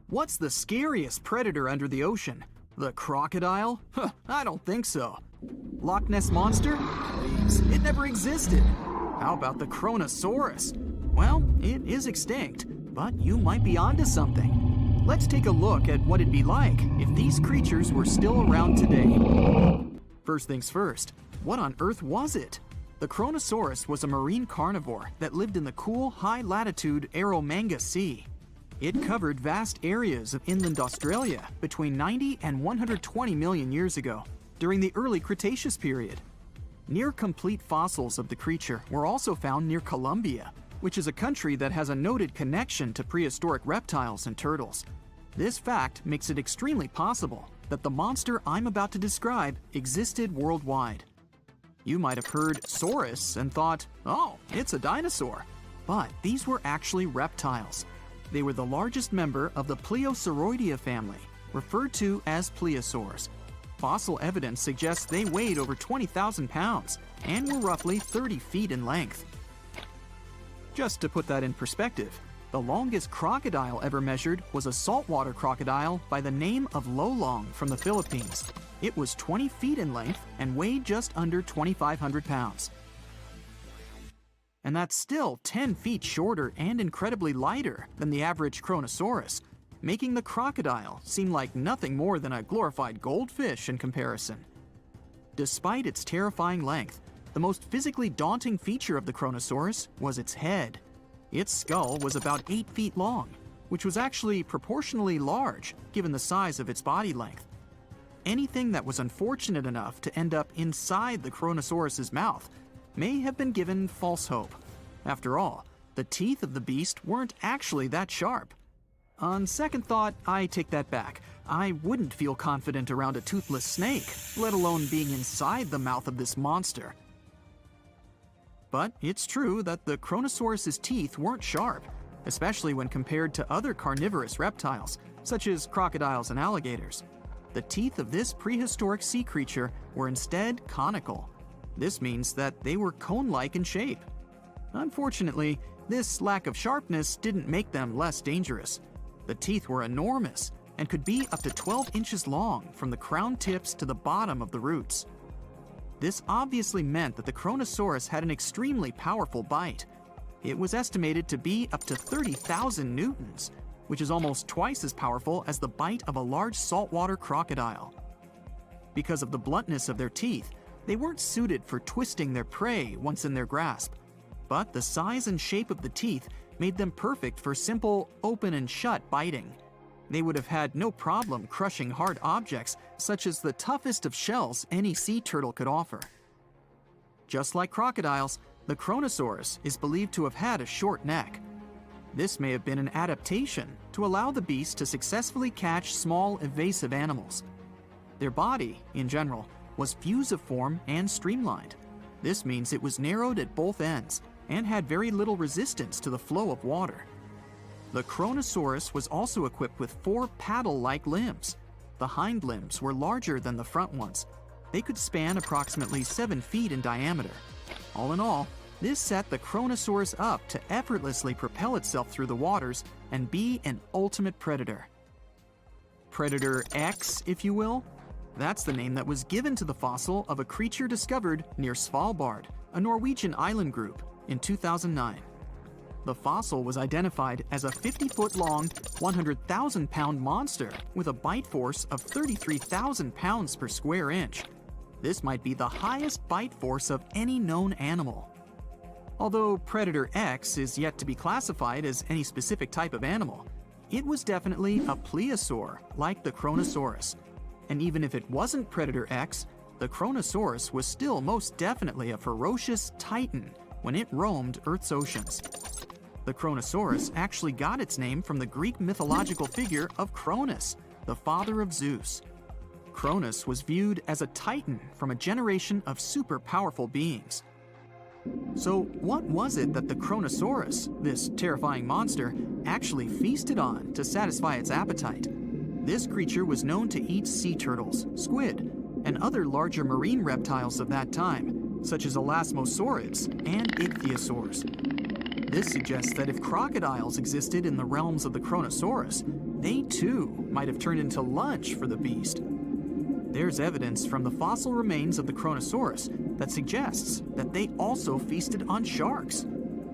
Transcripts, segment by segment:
What's the scariest predator under the ocean? The crocodile? Huh, I don't think so. Loch Ness Monster? Please, it never existed. How about the Kronosaurus? Well, it is extinct, but you might be onto something. Let's take a look at what it'd be like if these creatures were still around today. First things first, what on earth was it? The Kronosaurus was a marine carnivore that lived in the cool, high-latitude Eromanga Sea. It covered vast areas of inland Australia between 90 and 120 million years ago, during the early Cretaceous period. Near-complete fossils of the creature were also found near Colombia, which is a country that has a noted connection to prehistoric reptiles and turtles. This fact makes it extremely possible that the monster I'm about to describe existed worldwide. You might have heard saurus and thought, oh, it's a dinosaur. But these were actually reptiles. They were the largest member of the Plesiosauridae family, referred to as plesiosaurs. Fossil evidence suggests they weighed over 20,000 pounds and were roughly 30 feet in length. Just to put that in perspective, the longest crocodile ever measured was a saltwater crocodile by the name of Lolong from the Philippines. It was 20 feet in length and weighed just under 2,500 pounds. And that's still 10 feet shorter and incredibly lighter than the average Kronosaurus, making the crocodile seem like nothing more than a glorified goldfish in comparison. Despite its terrifying length, the most physically daunting feature of the Kronosaurus was its head. Its skull was about 8 feet long, which was actually proportionally large given the size of its body length. Anything that was unfortunate enough to end up inside the Kronosaurus's mouth may have been given false hope. After all, the teeth of the beast weren't actually that sharp. On second thought, I take that back. I wouldn't feel confident around a toothless snake, let alone being inside the mouth of this monster. But it's true that the Kronosaurus's teeth weren't sharp, especially when compared to other carnivorous reptiles, such as crocodiles and alligators. The teeth of this prehistoric sea creature were instead conical. This means that they were cone-like in shape. Unfortunately, this lack of sharpness didn't make them less dangerous. The teeth were enormous and could be up to 12 inches long from the crown tips to the bottom of the roots. This obviously meant that the Kronosaurus had an extremely powerful bite. It was estimated to be up to 30,000 newtons, which is almost twice as powerful as the bite of a large saltwater crocodile. Because of the bluntness of their teeth, they weren't suited for twisting their prey once in their grasp, but the size and shape of the teeth made them perfect for simple open and shut biting. They would have had no problem crushing hard objects such as the toughest of shells any sea turtle could offer. Just like crocodiles, the Kronosaurus is believed to have had a short neck. This may have been an adaptation to allow the beast to successfully catch small evasive animals. Their body, in general, was fusiform and streamlined. This means it was narrowed at both ends and had very little resistance to the flow of water. The Kronosaurus was also equipped with 4 paddle-like limbs. The hind limbs were larger than the front ones. They could span approximately 7 feet in diameter. All in all, this set the Kronosaurus up to effortlessly propel itself through the waters and be an ultimate predator. Predator X, if you will? That's the name that was given to the fossil of a creature discovered near Svalbard, a Norwegian island group, in 2009. The fossil was identified as a 50-foot-long, 100,000-pound monster with a bite force of 33,000 pounds per square inch. This might be the highest bite force of any known animal. Although Predator X is yet to be classified as any specific type of animal, it was definitely a plesiosaur like the Kronosaurus. And even if it wasn't Predator X, the Kronosaurus was still most definitely a ferocious titan when it roamed Earth's oceans. The Kronosaurus actually got its name from the Greek mythological figure of Cronus, the father of Zeus. Cronus was viewed as a titan from a generation of super powerful beings. So what was it that the Kronosaurus, this terrifying monster, actually feasted on to satisfy its appetite? This creature was known to eat sea turtles, squid, and other larger marine reptiles of that time, such as elasmosaurids and ichthyosaurs. This suggests that if crocodiles existed in the realms of the Kronosaurus, they too might have turned into lunch for the beast. There's evidence from the fossil remains of the Kronosaurus that suggests that they also feasted on sharks,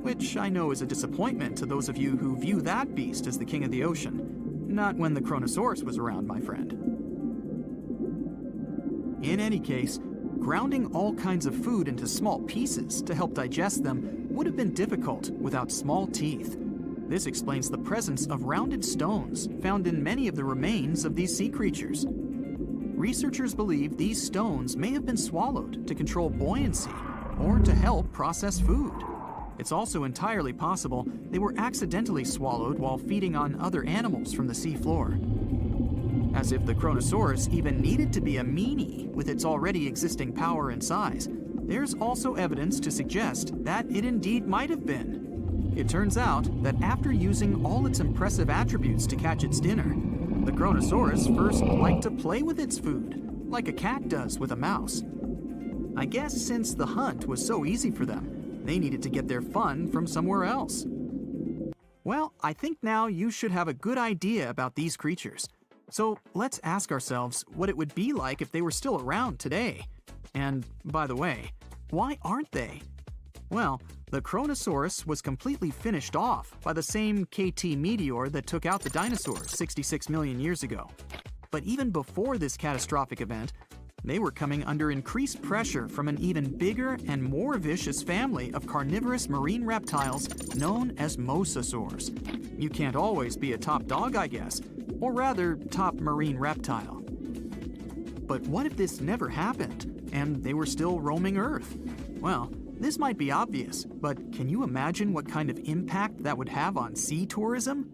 which I know is a disappointment to those of you who view that beast as the king of the ocean. Not when the Kronosaurus was around, my friend. In any case, grounding all kinds of food into small pieces to help digest them would have been difficult without small teeth. This explains the presence of rounded stones found in many of the remains of these sea creatures. Researchers believe these stones may have been swallowed to control buoyancy or to help process food. It's also entirely possible they were accidentally swallowed while feeding on other animals from the seafloor. As if the Kronosaurus even needed to be a meanie with its already existing power and size, there's also evidence to suggest that it indeed might have been. It turns out that after using all its impressive attributes to catch its dinner, the Kronosaurus first liked to play with its food, like a cat does with a mouse. I guess since the hunt was so easy for them, they needed to get their fun from somewhere else. Well, I think now you should have a good idea about these creatures. So let's ask ourselves what it would be like if they were still around today. And by the way, why aren't they? Well, the Kronosaurus was completely finished off by the same KT meteor that took out the dinosaurs 66 million years ago. But even before this catastrophic event, they were coming under increased pressure from an even bigger and more vicious family of carnivorous marine reptiles known as mosasaurs. You can't always be a top dog, I guess, or rather, top marine reptile. But what if this never happened, and they were still roaming Earth? Well, this might be obvious, but can you imagine what kind of impact that would have on sea tourism?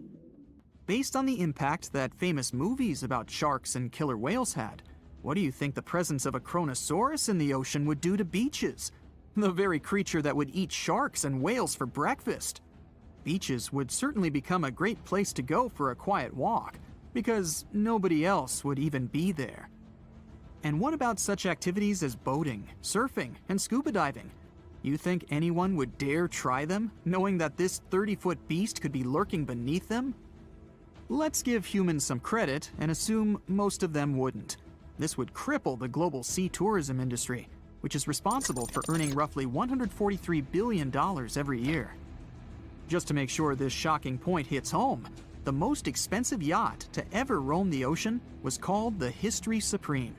Based on the impact that famous movies about sharks and killer whales had, what do you think the presence of a Kronosaurus in the ocean would do to beaches? The very creature that would eat sharks and whales for breakfast. Beaches would certainly become a great place to go for a quiet walk, because nobody else would even be there. And what about such activities as boating, surfing, and scuba diving? You think anyone would dare try them, knowing that this 30-foot beast could be lurking beneath them? Let's give humans some credit and assume most of them wouldn't. This would cripple the global sea tourism industry, which is responsible for earning roughly $143 billion every year. Just to make sure this shocking point hits home, the most expensive yacht to ever roam the ocean was called the History Supreme.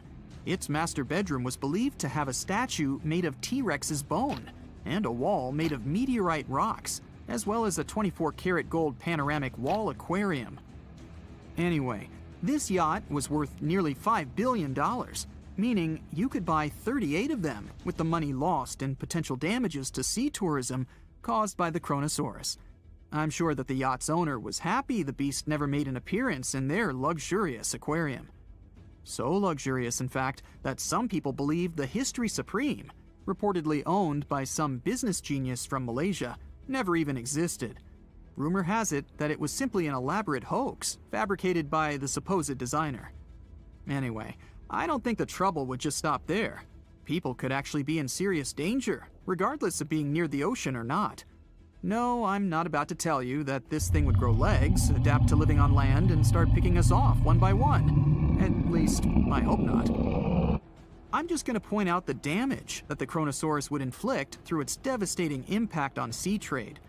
Its master bedroom was believed to have a statue made of T-Rex's bone and a wall made of meteorite rocks, as well as a 24-karat gold panoramic wall aquarium. Anyway, this yacht was worth nearly $5 billion, meaning you could buy 38 of them with the money lost in potential damages to sea tourism caused by the Kronosaurus. I'm sure that the yacht's owner was happy the beast never made an appearance in their luxurious aquarium. So luxurious, in fact, that some people believe the History Supreme, reportedly owned by some business genius from Malaysia, never even existed. Rumor has it that it was simply an elaborate hoax fabricated by the supposed designer. Anyway, I don't think the trouble would just stop there. People could actually be in serious danger, regardless of being near the ocean or not. No, I'm not about to tell you that this thing would grow legs, adapt to living on land, and start picking us off one by one. At least, I hope not. I'm just going to point out the damage that the Kronosaurus would inflict through its devastating impact on sea trade.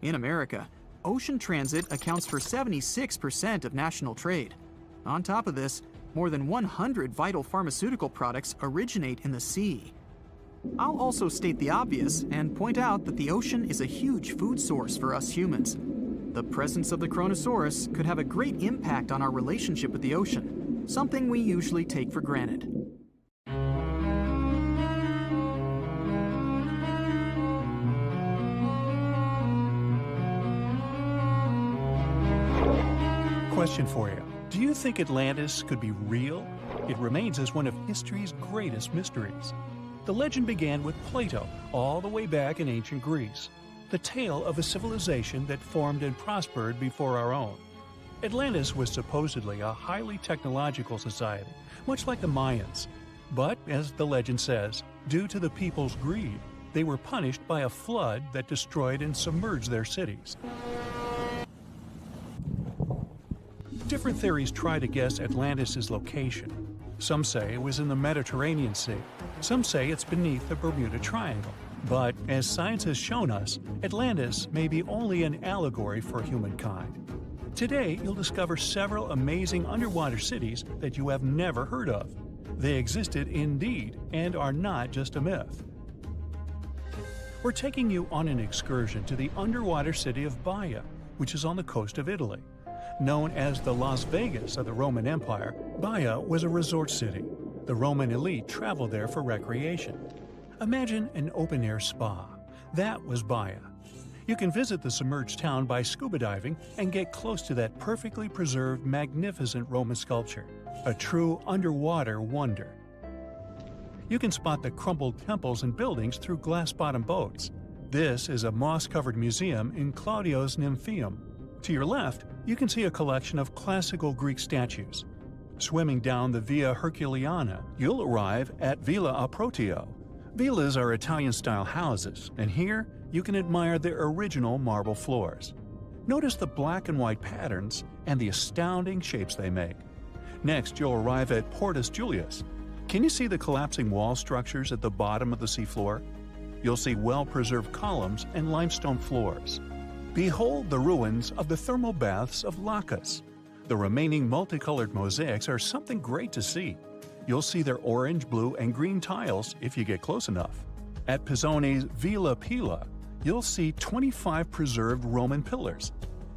In America, ocean transit accounts for 76% of national trade. On top of this, more than 100 vital pharmaceutical products originate in the sea. I'll also state the obvious and point out that the ocean is a huge food source for us humans. The presence of the Kronosaurus could have a great impact on our relationship with the ocean, something we usually take for granted. Question for you. Do you think Atlantis could be real? It remains as one of history's greatest mysteries. The legend began with Plato, all the way back in ancient Greece. The tale of a civilization that formed and prospered before our own. Atlantis was supposedly a highly technological society, much like the Mayans. But, as the legend says, due to the people's greed, they were punished by a flood that destroyed and submerged their cities. Different theories try to guess Atlantis' location. Some say it was in the Mediterranean Sea. Some say it's beneath the Bermuda Triangle. But as science has shown us, Atlantis may be only an allegory for humankind. Today, you'll discover several amazing underwater cities that you have never heard of. They existed indeed and are not just a myth. We're taking you on an excursion to the underwater city of Baia, which is on the coast of Italy. Known as the Las Vegas of the Roman Empire, Baia was a resort city. The Roman elite traveled there for recreation. Imagine an open-air spa. That was Baia. You can visit the submerged town by scuba diving and get close to that perfectly preserved, magnificent Roman sculpture, a true underwater wonder. You can spot the crumbled temples and buildings through glass-bottom boats. This is a moss-covered museum in Claudio's Nymphaeum. To your left, you can see a collection of classical Greek statues. Swimming down the Via Herculeana, you'll arrive at Villa Aprotio. Villas are Italian-style houses, and here you can admire their original marble floors. Notice the black and white patterns and the astounding shapes they make. Next, you'll arrive at Portus Julius. Can you see the collapsing wall structures at the bottom of the seafloor? You'll see well-preserved columns and limestone floors. Behold the ruins of the thermal baths of Lacus. The remaining multicolored mosaics are something great to see. You'll see their orange, blue, and green tiles if you get close enough. At Pisoni's Villa Pila, you'll see 25 preserved Roman pillars.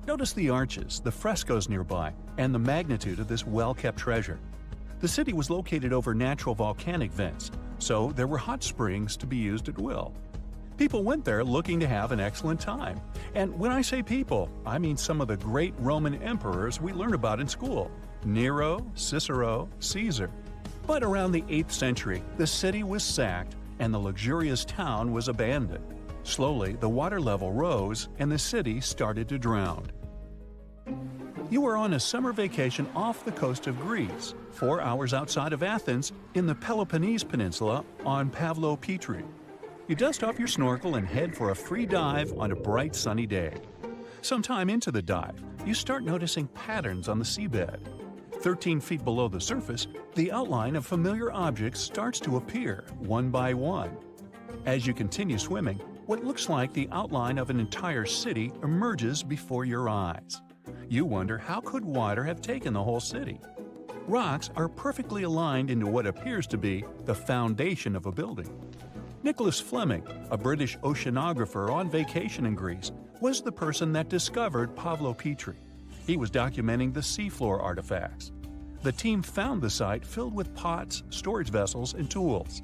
Notice the arches, the frescoes nearby, and the magnitude of this well-kept treasure. The city was located over natural volcanic vents, so there were hot springs to be used at will. People went there looking to have an excellent time. And when I say people, I mean some of the great Roman emperors we learned about in school: Nero, Cicero, Caesar. But around the 8th century, the city was sacked and the luxurious town was abandoned. Slowly, the water level rose and the city started to drown. You are on a summer vacation off the coast of Greece, 4 hours outside of Athens in the Peloponnese Peninsula on Pavlo Petri. You dust off your snorkel and head for a free dive on a bright sunny day. Sometime into the dive, you start noticing patterns on the seabed. 13 feet below the surface, the outline of familiar objects starts to appear, one by one. As you continue swimming, what looks like the outline of an entire city emerges before your eyes. You wonder, how could water have taken the whole city? Rocks are perfectly aligned into what appears to be the foundation of a building. Nicholas Fleming, a British oceanographer on vacation in Greece, was the person that discovered Pavlo Petri. He was documenting the seafloor artifacts. The team found the site filled with pots, storage vessels, and tools.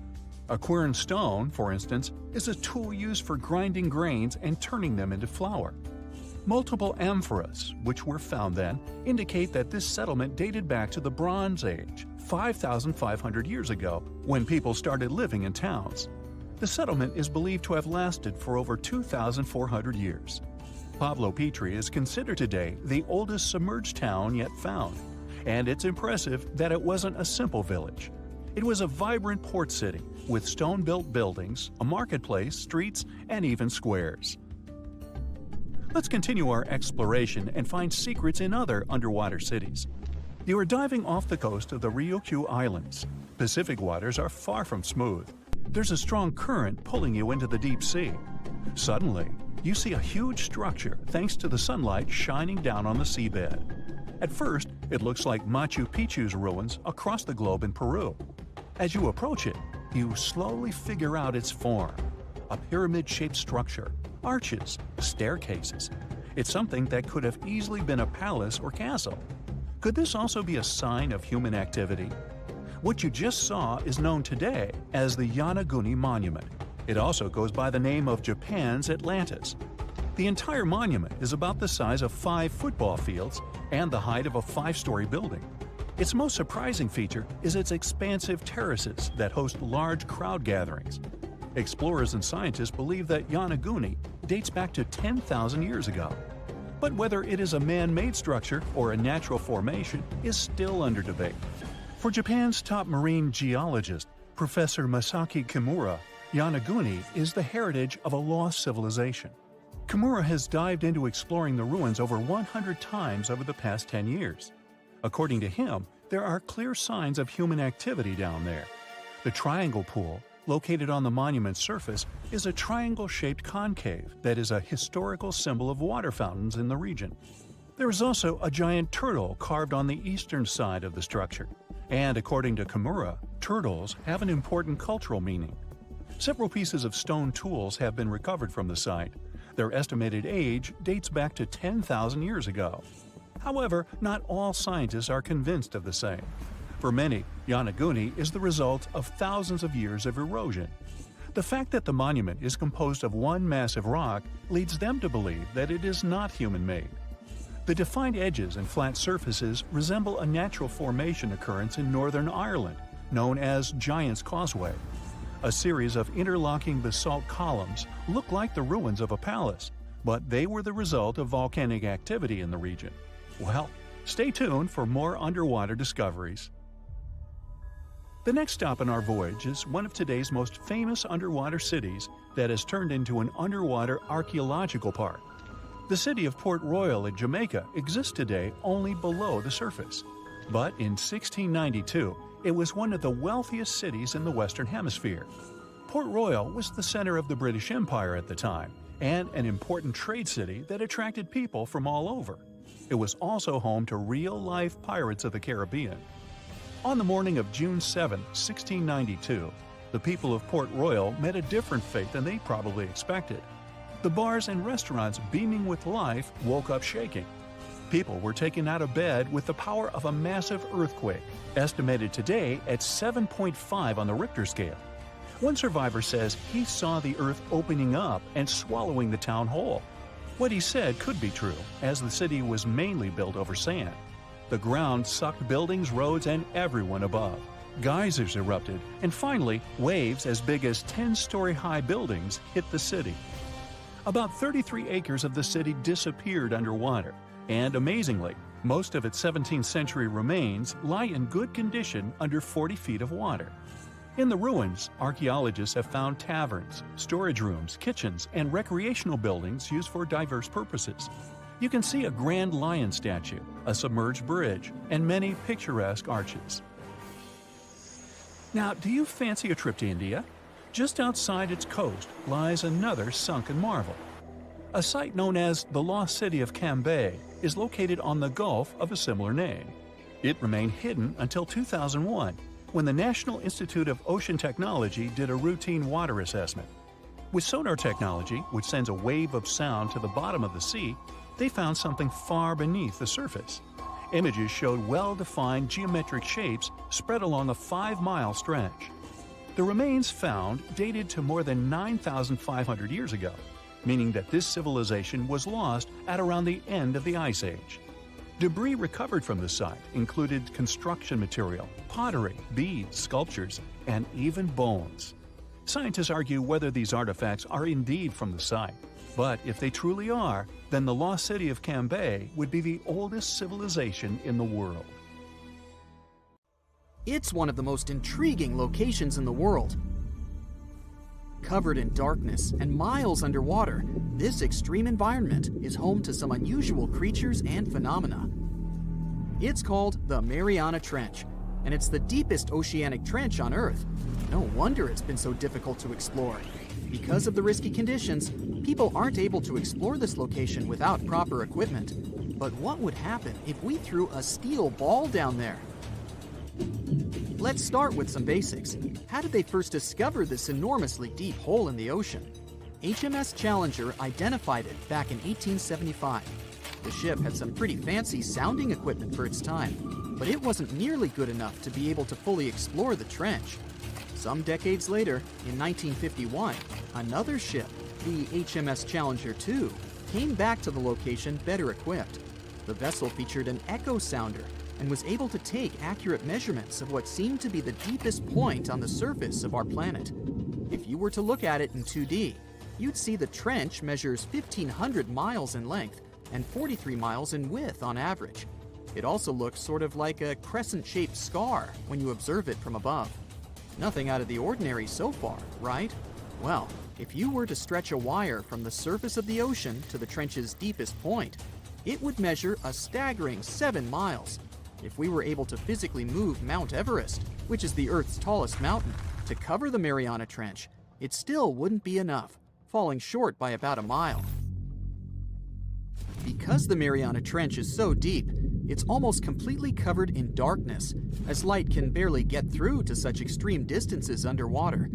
A quern stone, for instance, is a tool used for grinding grains and turning them into flour. Multiple amphoras, which were found then, indicate that this settlement dated back to the Bronze Age, 5,500 years ago, when people started living in towns. The settlement is believed to have lasted for over 2,400 years. Pavlo Petri is considered today the oldest submerged town yet found, and it's impressive that it wasn't a simple village. It was a vibrant port city with stone-built buildings, a marketplace, streets, and even squares. Let's continue our exploration and find secrets in other underwater cities. You are diving off the coast of the Ryukyu Islands. Pacific waters are far from smooth. There's a strong current pulling you into the deep sea. Suddenly, you see a huge structure thanks to the sunlight shining down on the seabed. At first, it looks like Machu Picchu's ruins across the globe in Peru. As you approach it, you slowly figure out its form. A pyramid-shaped structure, arches, staircases. It's something that could have easily been a palace or castle. Could this also be a sign of human activity? What you just saw is known today as the Yonaguni Monument. It also goes by the name of Japan's Atlantis. The entire monument is about the size of 5 football fields and the height of a 5-story building. Its most surprising feature is its expansive terraces that host large crowd gatherings. Explorers and scientists believe that Yonaguni dates back to 10,000 years ago. But whether it is a man-made structure or a natural formation is still under debate. For Japan's top marine geologist, Professor Masaki Kimura, Yonaguni is the heritage of a lost civilization. Kimura has dived into exploring the ruins over 100 times over the past 10 years. According to him, there are clear signs of human activity down there. The Triangle Pool, located on the monument's surface, is a triangle-shaped concave that is a historical symbol of water fountains in the region. There is also a giant turtle carved on the eastern side of the structure. And according to Kimura, turtles have an important cultural meaning. Several pieces of stone tools have been recovered from the site. Their estimated age dates back to 10,000 years ago. However, not all scientists are convinced of the same. For many, Yonaguni is the result of thousands of years of erosion. The fact that the monument is composed of one massive rock leads them to believe that it is not human-made. The defined edges and flat surfaces resemble a natural formation occurrence in Northern Ireland, known as Giant's Causeway. A series of interlocking basalt columns look like the ruins of a palace, but they were the result of volcanic activity in the region. Well, stay tuned for more underwater discoveries. The next stop on our voyage is one of today's most famous underwater cities that has turned into an underwater archaeological park. The city of Port Royal in Jamaica exists today only below the surface. But in 1692, it was one of the wealthiest cities in the Western Hemisphere. Port Royal was the center of the British Empire at the time, and an important trade city that attracted people from all over. It was also home to real-life pirates of the Caribbean. On the morning of June 7, 1692, the people of Port Royal met a different fate than they probably expected. The bars and restaurants beaming with life woke up shaking. People were taken out of bed with the power of a massive earthquake, estimated today at 7.5 on the Richter scale. One survivor says he saw the earth opening up and swallowing the town whole. What he said could be true, as the city was mainly built over sand. The ground sucked buildings, roads, and everyone above. Geysers erupted, and finally, waves as big as 10-story-high buildings hit the city. About 33 acres of the city disappeared underwater, and amazingly, most of its 17th century remains lie in good condition under 40 feet of water. In the ruins, archaeologists have found taverns, storage rooms, kitchens, and recreational buildings used for diverse purposes. You can see a grand lion statue, a submerged bridge, and many picturesque arches. Now, do you fancy a trip to India? Just outside its coast lies another sunken marvel. A site known as the Lost City of Cambay is located on the Gulf of a similar name. It remained hidden until 2001, when the National Institute of Ocean Technology did a routine water assessment. With sonar technology, which sends a wave of sound to the bottom of the sea, they found something far beneath the surface. Images showed well-defined geometric shapes spread along a 5-mile stretch. The remains found dated to more than 9,500 years ago, meaning that this civilization was lost at around the end of the Ice Age. Debris recovered from the site included construction material, pottery, beads, sculptures, and even bones. Scientists argue whether these artifacts are indeed from the site, but if they truly are, then the Lost City of Cambay would be the oldest civilization in the world. It's one of the most intriguing locations in the world. Covered in darkness and miles underwater, this extreme environment is home to some unusual creatures and phenomena. It's called the Mariana Trench, and it's the deepest oceanic trench on Earth. No wonder it's been so difficult to explore. Because of the risky conditions, people aren't able to explore this location without proper equipment. But what would happen if we threw a steel ball down there? Let's start with some basics. How did they first discover this enormously deep hole in the ocean? HMS Challenger identified it back in 1875. The ship had some pretty fancy sounding equipment for its time, but it wasn't nearly good enough to be able to fully explore the trench. Some decades later, in 1951, another ship, the HMS Challenger II, came back to the location better equipped. The vessel featured an echo sounder and was able to take accurate measurements of what seemed to be the deepest point on the surface of our planet. If you were to look at it in 2D, you'd see the trench measures 1,500 miles in length and 43 miles in width on average. It also looks sort of like a crescent-shaped scar when you observe it from above. Nothing out of the ordinary so far, right? Well, if you were to stretch a wire from the surface of the ocean to the trench's deepest point, it would measure a staggering 7 miles. If we were able to physically move Mount Everest, which is the Earth's tallest mountain, to cover the Mariana Trench, it still wouldn't be enough, falling short by about a mile. Because the Mariana Trench is so deep, it's almost completely covered in darkness, as light can barely get through to such extreme distances underwater.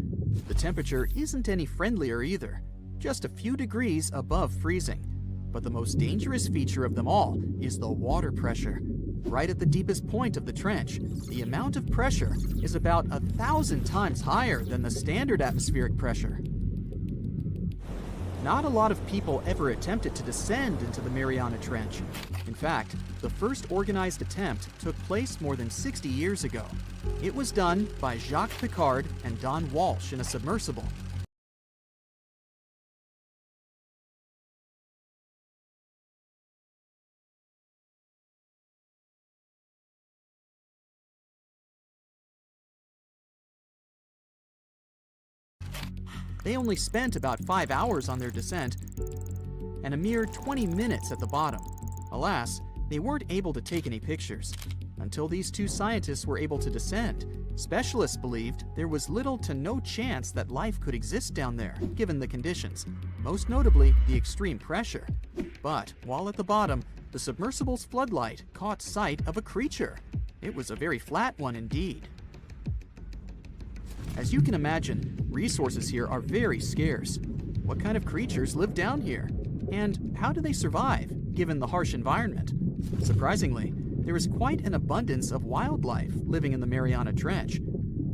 The temperature isn't any friendlier either, just a few degrees above freezing. But the most dangerous feature of them all is the water pressure. Right at the deepest point of the trench, the amount of pressure is about 1,000 times higher than the standard atmospheric pressure. Not a lot of people ever attempted to descend into the Mariana Trench. In fact, the first organized attempt took place more than 60 years ago. It was done by Jacques Piccard and Don Walsh in a submersible. They only spent about 5 hours on their descent and a mere 20 minutes at the bottom. Alas, they weren't able to take any pictures. Until these two scientists were able to descend, specialists believed there was little to no chance that life could exist down there, given the conditions, most notably the extreme pressure. But while at the bottom, the submersible's floodlight caught sight of a creature. It was a very flat one indeed. As you can imagine, resources here are very scarce. What kind of creatures live down here? And how do they survive, given the harsh environment? Surprisingly, there is quite an abundance of wildlife living in the Mariana Trench.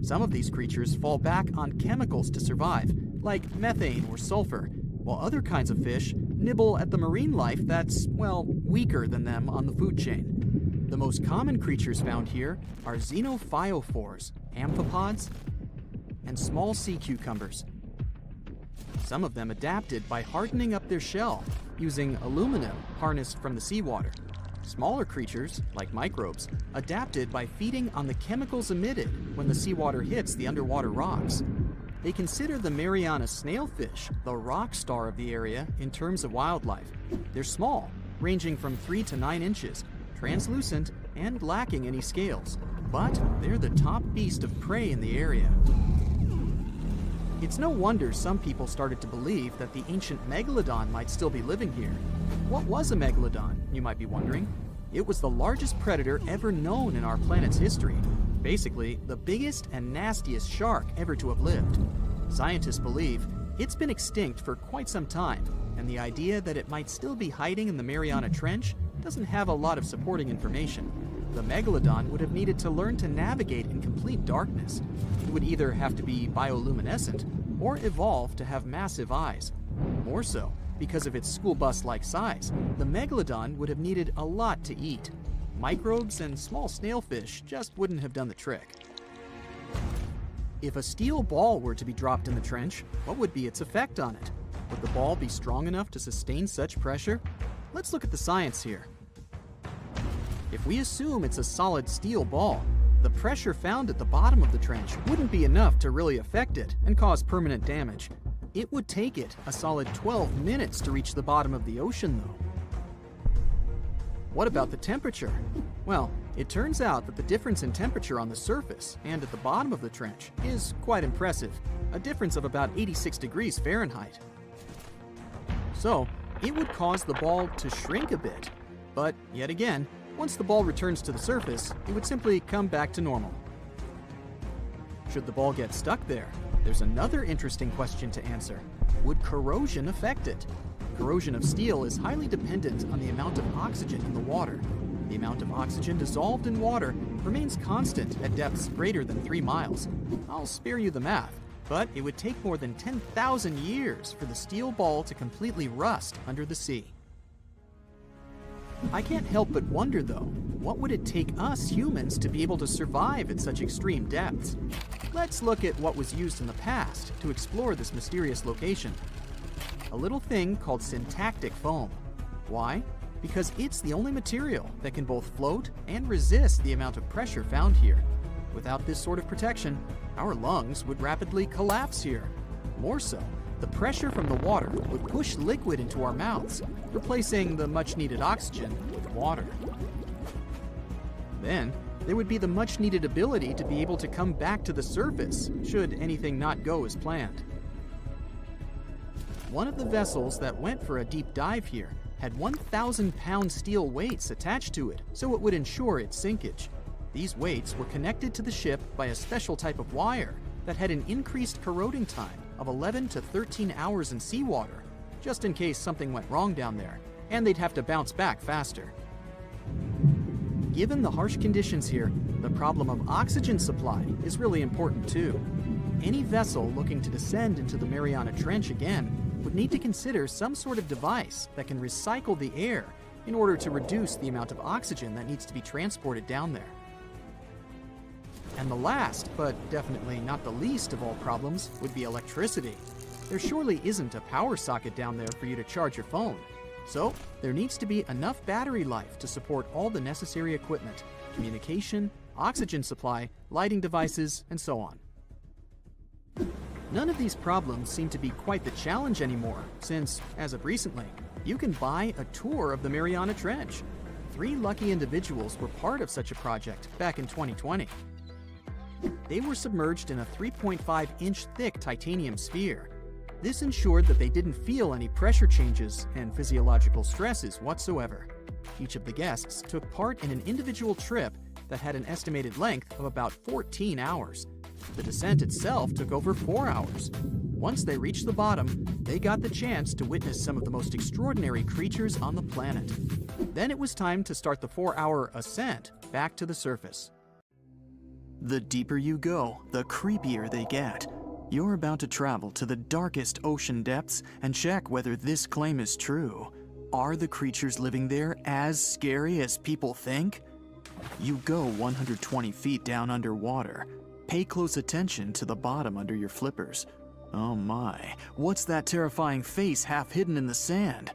Some of these creatures fall back on chemicals to survive, like methane or sulfur, while other kinds of fish nibble at the marine life that's, well, weaker than them on the food chain. The most common creatures found here are xenophyophores, amphipods, and small sea cucumbers. Some of them adapted by hardening up their shell using aluminum harnessed from the seawater. Smaller creatures, like microbes, adapted by feeding on the chemicals emitted when the seawater hits the underwater rocks. They consider the Mariana snailfish the rock star of the area in terms of wildlife. They're small, ranging from 3 to 9 inches, translucent, and lacking any scales. But they're the top beast of prey in the area. It's no wonder some people started to believe that the ancient megalodon might still be living here. What was a megalodon, you might be wondering? It was the largest predator ever known in our planet's history. Basically, the biggest and nastiest shark ever to have lived. Scientists believe it's been extinct for quite some time, and the idea that it might still be hiding in the Mariana Trench doesn't have a lot of supporting information. The megalodon would have needed to learn to navigate in complete darkness. It would either have to be bioluminescent or evolve to have massive eyes. More so, because of its school bus-like size, the megalodon would have needed a lot to eat. Microbes and small snailfish just wouldn't have done the trick. If a steel ball were to be dropped in the trench, what would be its effect on it? Would the ball be strong enough to sustain such pressure? Let's look at the science here. If we assume it's a solid steel ball, the pressure found at the bottom of the trench wouldn't be enough to really affect it and cause permanent damage. It would take it a solid 12 minutes to reach the bottom of the ocean, though. What about the temperature? Well, it turns out that the difference in temperature on the surface and at the bottom of the trench is quite impressive, a difference of about 86 degrees Fahrenheit. So, it would cause the ball to shrink a bit, but yet again, once the ball returns to the surface, it would simply come back to normal. Should the ball get stuck there, there's another interesting question to answer. Would corrosion affect it? Corrosion of steel is highly dependent on the amount of oxygen in the water. The amount of oxygen dissolved in water remains constant at depths greater than 3 miles. I'll spare you the math, but it would take more than 10,000 years for the steel ball to completely rust under the sea. I can't help but wonder, though, what would it take us humans to be able to survive at such extreme depths? Let's look at what was used in the past to explore this mysterious location. A little thing called syntactic foam. Why? Because it's the only material that can both float and resist the amount of pressure found here. Without this sort of protection, our lungs would rapidly collapse here. More so, the pressure from the water would push liquid into our mouths, replacing the much-needed oxygen with water. Then, there would be the much-needed ability to be able to come back to the surface, should anything not go as planned. One of the vessels that went for a deep dive here had 1,000-pound steel weights attached to it, so it would ensure its sinkage. These weights were connected to the ship by a special type of wire that had an increased corroding time of 11 to 13 hours in seawater, just in case something went wrong down there, and they'd have to bounce back faster. Given the harsh conditions here, the problem of oxygen supply is really important too. Any vessel looking to descend into the Mariana Trench again would need to consider some sort of device that can recycle the air in order to reduce the amount of oxygen that needs to be transported down there. And the last, but definitely not the least of all problems, would be electricity. There surely isn't a power socket down there for you to charge your phone. So, there needs to be enough battery life to support all the necessary equipment, communication, oxygen supply, lighting devices, and so on. None of these problems seem to be quite the challenge anymore, since, as of recently, you can buy a tour of the Mariana Trench. 3 lucky individuals were part of such a project back in 2020. They were submerged in a 3.5-inch thick titanium sphere. This ensured that they didn't feel any pressure changes and physiological stresses whatsoever. Each of the guests took part in an individual trip that had an estimated length of about 14 hours. The descent itself took over 4 hours. Once they reached the bottom, they got the chance to witness some of the most extraordinary creatures on the planet. Then it was time to start the 4-hour ascent back to the surface. The deeper you go, the creepier they get. You're about to travel to the darkest ocean depths and check whether this claim is true. Are the creatures living there as scary as people think? You go 120 feet down underwater. Pay close attention to the bottom under your flippers. Oh my, what's that terrifying face half hidden in the sand?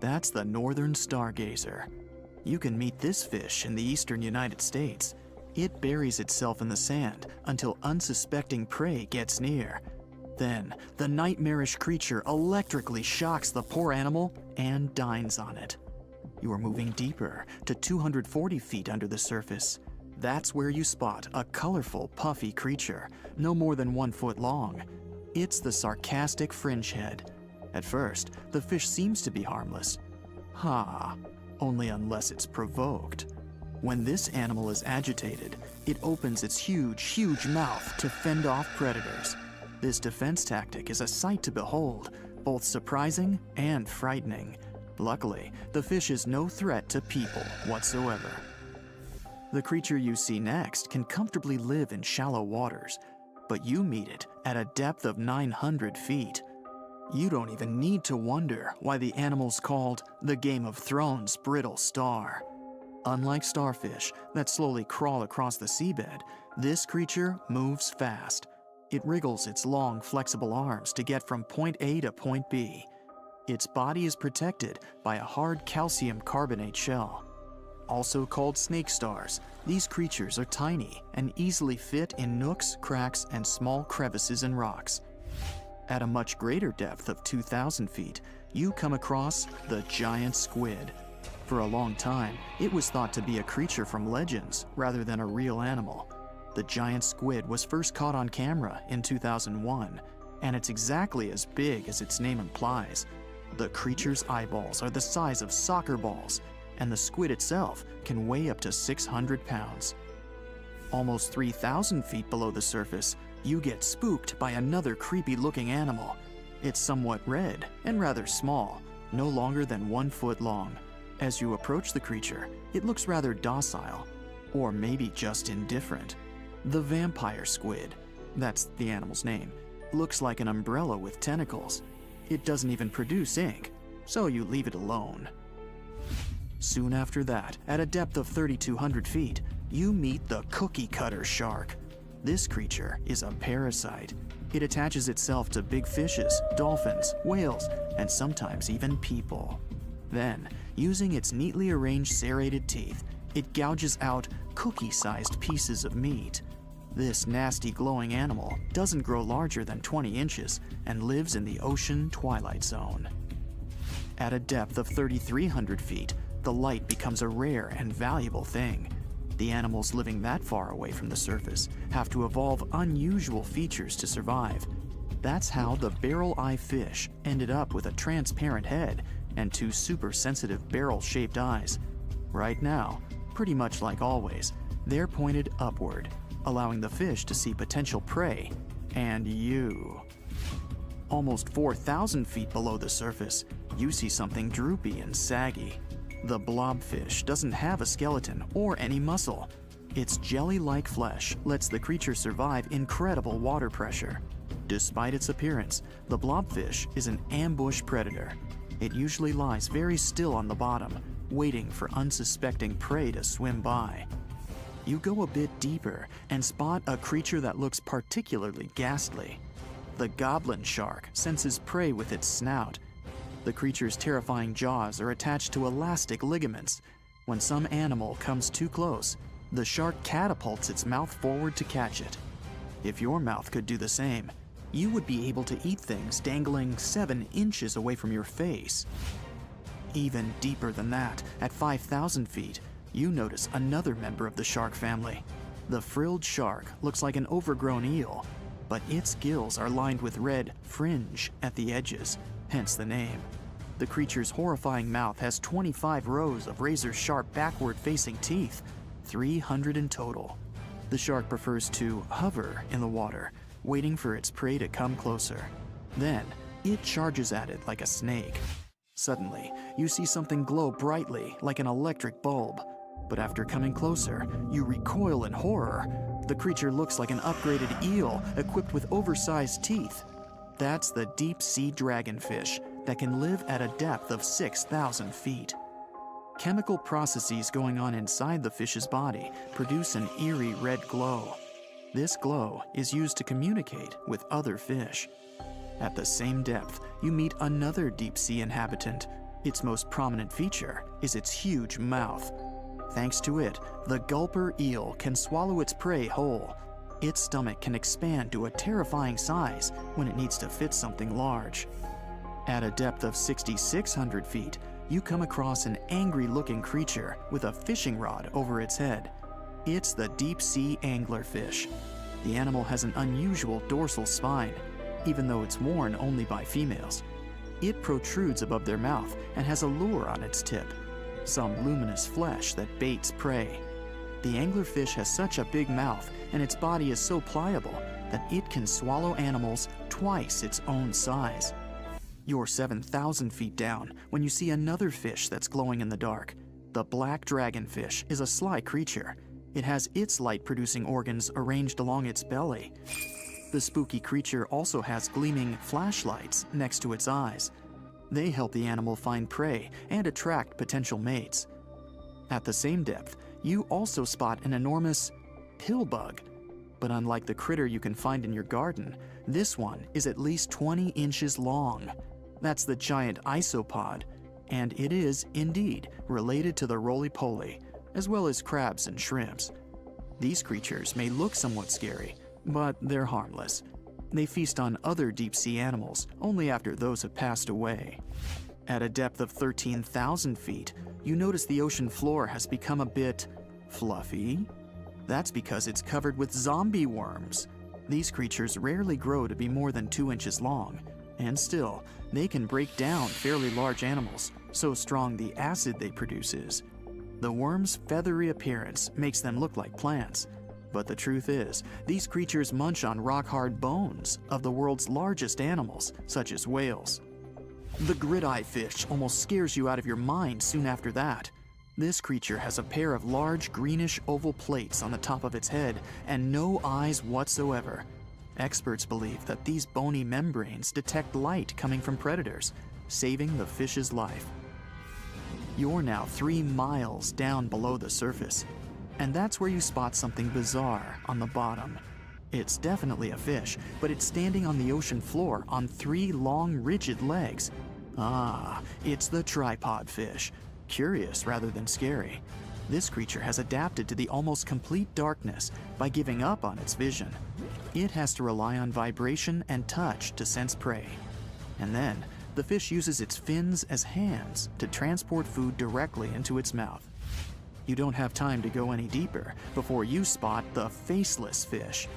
That's the northern stargazer. You can meet this fish in the eastern United States. It buries itself in the sand until unsuspecting prey gets near. Then, the nightmarish creature electrically shocks the poor animal and dines on it. You are moving deeper to 240 feet under the surface. That's where you spot a colorful, puffy creature, no more than 1 foot long. It's the sarcastic fringehead. At first, the fish seems to be harmless. Only unless it's provoked. When this animal is agitated, it opens its huge mouth to fend off predators. This defense tactic is a sight to behold, both surprising and frightening. Luckily, the fish is no threat to people whatsoever. The creature you see next can comfortably live in shallow waters, but you meet it at a depth of 900 feet. You don't even need to wonder why the animal's called the Game of Thrones brittle star. Unlike starfish that slowly crawl across the seabed, this creature moves fast. It wriggles its long, flexible arms to get from point A to point B. Its body is protected by a hard calcium carbonate shell. Also called snake stars, these creatures are tiny and easily fit in nooks, cracks, and small crevices in rocks. At a much greater depth of 2,000 feet, you come across the giant squid. For a long time, it was thought to be a creature from legends rather than a real animal. The giant squid was first caught on camera in 2001, and it's exactly as big as its name implies. The creature's eyeballs are the size of soccer balls, and the squid itself can weigh up to 600 pounds. Almost 3,000 feet below the surface, you get spooked by another creepy-looking animal. It's somewhat red and rather small, no longer than 1 foot long. As you approach the creature, it looks rather docile, or maybe just indifferent. The vampire squid, that's the animal's name, looks like an umbrella with tentacles. It doesn't even produce ink, so you leave it alone. Soon after that, at a depth of 3,200 feet, you meet the cookie cutter shark. This creature is a parasite. It attaches itself to big fishes, dolphins, whales, and sometimes even people. Then, using its neatly arranged serrated teeth, it gouges out cookie-sized pieces of meat. This nasty glowing animal doesn't grow larger than 20 inches and lives in the ocean twilight zone. At a depth of 3,300 feet, the light becomes a rare and valuable thing. The animals living that far away from the surface have to evolve unusual features to survive. That's how the barrel-eye fish ended up with a transparent head and two super-sensitive barrel-shaped eyes. Right now, pretty much like always, they're pointed upward, allowing the fish to see potential prey and you. Almost 4,000 feet below the surface, you see something droopy and saggy. The blobfish doesn't have a skeleton or any muscle. Its jelly-like flesh lets the creature survive incredible water pressure. Despite its appearance, the blobfish is an ambush predator. It usually lies very still on the bottom, waiting for unsuspecting prey to swim by. You go a bit deeper and spot a creature that looks particularly ghastly. The goblin shark senses prey with its snout. The creature's terrifying jaws are attached to elastic ligaments. When some animal comes too close, the shark catapults its mouth forward to catch it. If your mouth could do the same, you would be able to eat things dangling 7 inches away from your face. Even deeper than that, at 5,000 feet, you notice another member of the shark family. The frilled shark looks like an overgrown eel, but its gills are lined with red fringe at the edges, hence the name. The creature's horrifying mouth has 25 rows of razor-sharp backward-facing teeth, 300 in total. The shark prefers to hover in the water, waiting for its prey to come closer. Then, it charges at it like a snake. Suddenly, you see something glow brightly like an electric bulb. But after coming closer, you recoil in horror. The creature looks like an upgraded eel equipped with oversized teeth. That's the deep-sea dragonfish that can live at a depth of 6,000 feet. Chemical processes going on inside the fish's body produce an eerie red glow. This glow is used to communicate with other fish. At the same depth, you meet another deep-sea inhabitant. Its most prominent feature is its huge mouth. Thanks to it, the gulper eel can swallow its prey whole. Its stomach can expand to a terrifying size when it needs to fit something large. At a depth of 6,600 feet, you come across an angry-looking creature with a fishing rod over its head. It's the deep-sea anglerfish. The animal has an unusual dorsal spine, even though it's worn only by females. It protrudes above their mouth and has a lure on its tip, some luminous flesh that baits prey. The anglerfish has such a big mouth and its body is so pliable that it can swallow animals twice its own size. You're 7,000 feet down when you see another fish that's glowing in the dark. The black dragonfish is a sly creature. It has its light-producing organs arranged along its belly. The spooky creature also has gleaming flashlights next to its eyes. They help the animal find prey and attract potential mates. At the same depth, you also spot an enormous pill bug. But unlike the critter you can find in your garden, this one is at least 20 inches long. That's the giant isopod, and it is, indeed, related to the roly-poly, as well as crabs and shrimps. These creatures may look somewhat scary, but they're harmless. They feast on other deep-sea animals only after those have passed away. At a depth of 13,000 feet, you notice the ocean floor has become a bit fluffy. That's because it's covered with zombie worms. These creatures rarely grow to be more than 2 inches long, and still, they can break down fairly large animals, so strong the acid they produce is. The worms' feathery appearance makes them look like plants, but the truth is, these creatures munch on rock-hard bones of the world's largest animals, such as whales. The grid-eye fish almost scares you out of your mind soon after that. This creature has a pair of large greenish oval plates on the top of its head and no eyes whatsoever. Experts believe that these bony membranes detect light coming from predators, saving the fish's life. You're now 3 miles down below the surface, and that's where you spot something bizarre on the bottom. It's definitely a fish, but it's standing on the ocean floor on 3 long, rigid legs. Ah, it's the tripod fish. Curious rather than scary. This creature has adapted to the almost complete darkness by giving up on its vision. It has to rely on vibration and touch to sense prey. And then, the fish uses its fins as hands to transport food directly into its mouth. You don't have time to go any deeper before you spot the faceless fish.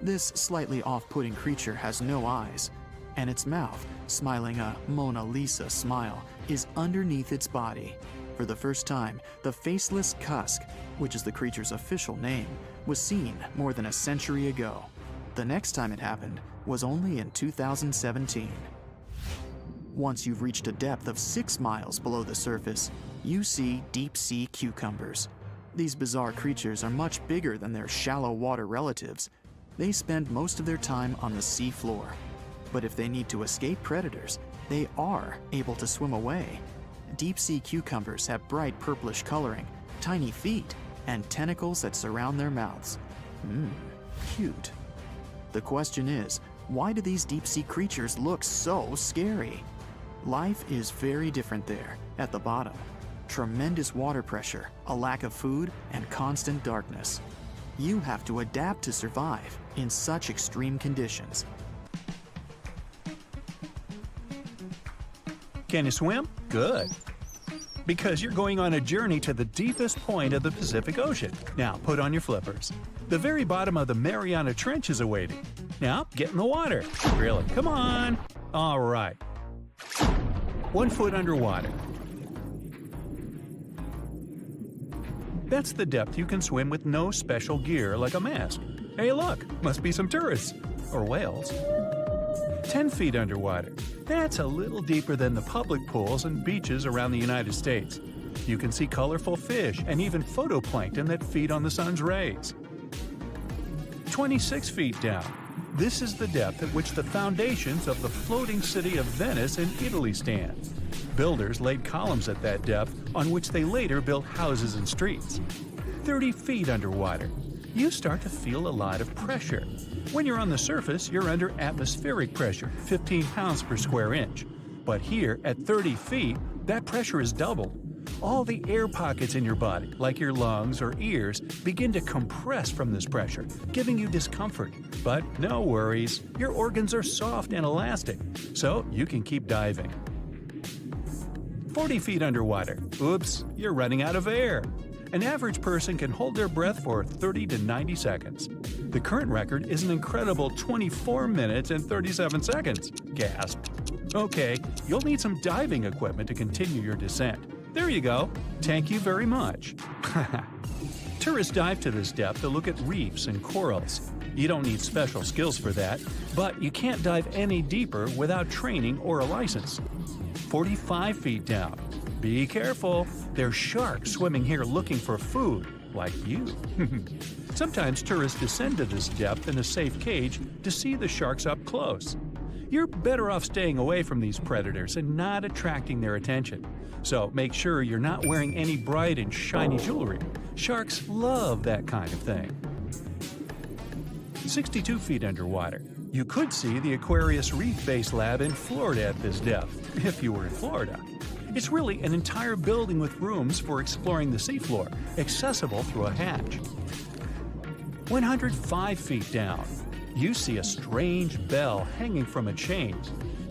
This slightly off-putting creature has no eyes, and its mouth, smiling a Mona Lisa smile, is underneath its body. For the first time, the faceless cusk, which is the creature's official name, was seen more than a century ago. The next time it happened was only in 2017. Once you've reached a depth of 6 miles below the surface, you see deep-sea cucumbers. These bizarre creatures are much bigger than their shallow water relatives. They spend most of their time on the sea floor. But if they need to escape predators, they are able to swim away. Deep-sea cucumbers have bright purplish coloring, tiny feet, and tentacles that surround their mouths. Cute. The question is, why do these deep-sea creatures look so scary? Life is very different there, at the bottom. Tremendous water pressure, a lack of food, and constant darkness. You have to adapt to survive in such extreme conditions. Can you swim? Good. Because you're going on a journey to the deepest point of the Pacific Ocean. Now, put on your flippers. The very bottom of the Mariana Trench is awaiting. Now, get in the water. Really, come on. All right. 1 foot underwater. That's the depth you can swim with no special gear like a mask. Hey, look, must be some tourists. Or whales. 10 feet underwater. That's a little deeper than the public pools and beaches around the United States. You can see colorful fish and even phytoplankton that feed on the sun's rays. 26 feet down. This is the depth at which the foundations of the floating city of Venice in Italy stand. Builders laid columns at that depth on which they later built houses and streets. 30 feet underwater. You start to feel a lot of pressure. When you're on the surface, you're under atmospheric pressure, 15 pounds per square inch. But here, at 30 feet, that pressure is doubled. All the air pockets in your body, like your lungs or ears, begin to compress from this pressure, giving you discomfort. But no worries, your organs are soft and elastic, so you can keep diving. 40 feet underwater. Oops, you're running out of air. An average person can hold their breath for 30 to 90 seconds. The current record is an incredible 24 minutes and 37 seconds. Gasp. Okay, you'll need some diving equipment to continue your descent. There you go. Thank you very much. Tourists dive to this depth to look at reefs and corals. You don't need special skills for that, but you can't dive any deeper without training or a license. 45 feet down. Be careful. There's sharks swimming here looking for food, like you. Sometimes tourists descend to this depth in a safe cage to see the sharks up close. You're better off staying away from these predators and not attracting their attention. So make sure you're not wearing any bright and shiny jewelry. Sharks love that kind of thing. 62 feet underwater. You could see the Aquarius Reef Base Lab in Florida at this depth, if you were in Florida. It's really an entire building with rooms for exploring the seafloor, accessible through a hatch. 105 feet down. You see a strange bell hanging from a chain.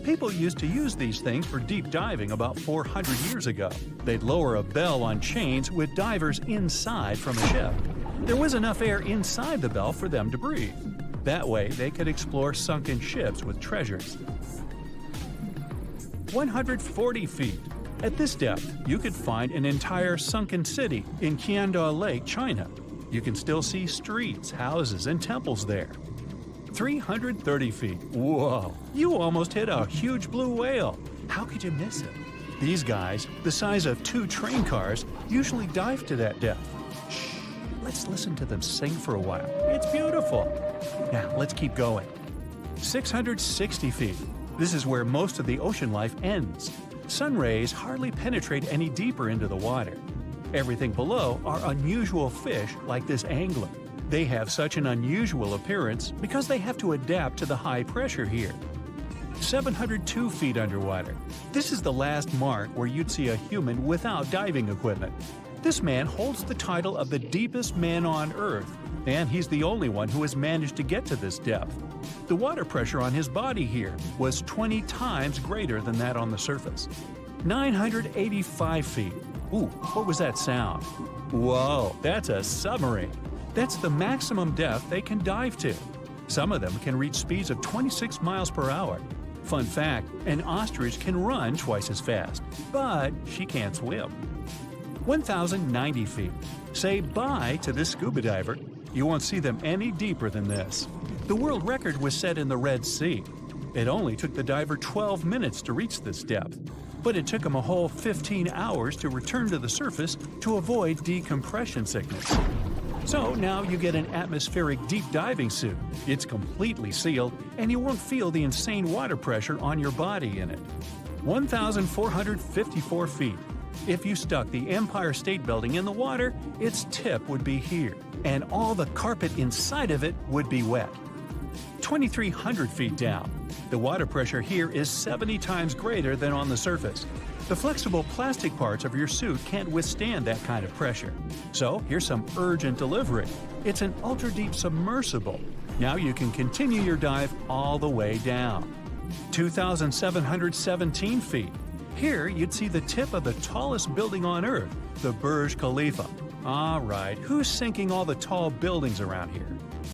People used to use these things for deep diving about 400 years ago. They'd lower a bell on chains with divers inside from a ship. There was enough air inside the bell for them to breathe. That way, they could explore sunken ships with treasures. 140 feet. At this depth, you could find an entire sunken city in Qianda Lake, China. You can still see streets, houses, and temples there. 330 feet. Whoa! You almost hit a huge blue whale. How could you miss it? These guys, the size of 2 train cars, usually dive to that depth. Shh! Let's listen to them sing for a while. It's beautiful. Now, let's keep going. 660 feet. This is where most of the ocean life ends. Sun rays hardly penetrate any deeper into the water. Everything below are unusual fish like this angler. They have such an unusual appearance because they have to adapt to the high pressure here. 702 feet underwater. This is the last mark where you'd see a human without diving equipment. This man holds the title of the deepest man on Earth, and he's the only one who has managed to get to this depth. The water pressure on his body here was 20 times greater than that on the surface. 985 feet. Ooh, what was that sound? Whoa, that's a submarine. That's the maximum depth they can dive to. Some of them can reach speeds of 26 miles per hour. Fun fact, an ostrich can run twice as fast, but she can't swim. 1,090 feet. Say bye to this scuba diver. You won't see them any deeper than this. The world record was set in the Red Sea. It only took the diver 12 minutes to reach this depth, but it took him a whole 15 hours to return to the surface to avoid decompression sickness. So now you get an atmospheric deep diving suit. It's completely sealed, and you won't feel the insane water pressure on your body in it. 1,454 feet. If you stuck the Empire State Building in the water, its tip would be here, and all the carpet inside of it would be wet. 2,300 feet down. The water pressure here is 70 times greater than on the surface. The flexible plastic parts of your suit can't withstand that kind of pressure. So here's some urgent delivery. It's an ultra-deep submersible. Now you can continue your dive all the way down. 2,717 feet. Here you'd see the tip of the tallest building on Earth, the Burj Khalifa. All right, who's sinking all the tall buildings around here?